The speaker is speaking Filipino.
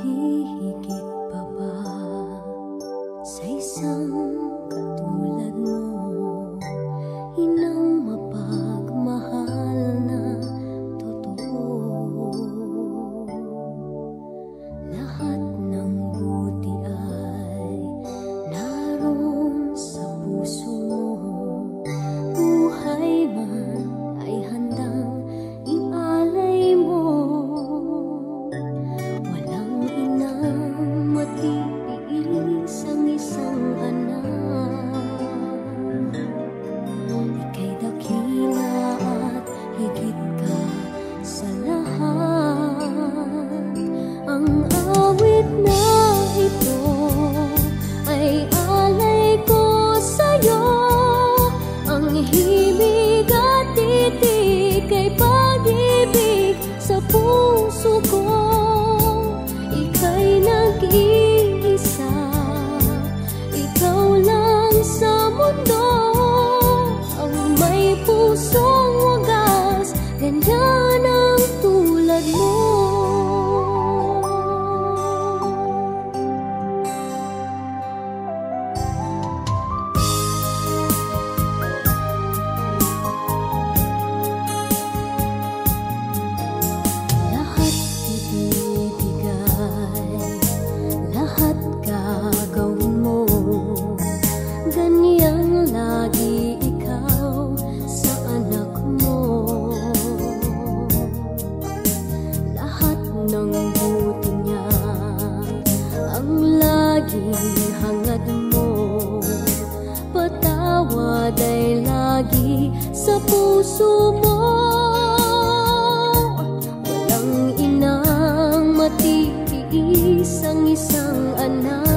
hihigit pa ba sa isang katulad mo? Inang mapagmahal na totoo. Lahat ng buti ay naroon sa puso mo. Buhay man ay handang ialay mo. Walang inang matiis ang isang anak. Ika'y dakila at higit ka sa lahat. Ang awit na ito ay alay ko sa'yo. Ang himig at titik ay pag-ibig sa puso ko. Ika'y nag-iisa, ikaw lang sa mundo. Ang may pusong wagas, ganyan ang tulad mo. Lahat ibibigay, lahat gagawin mo. Ganyang lagi ikaw sa anak mo. Lahat ng buti niya ang laging hangad mo. Patawad ay lagi sa puso mo. Walang inang matitiis ang isang anak.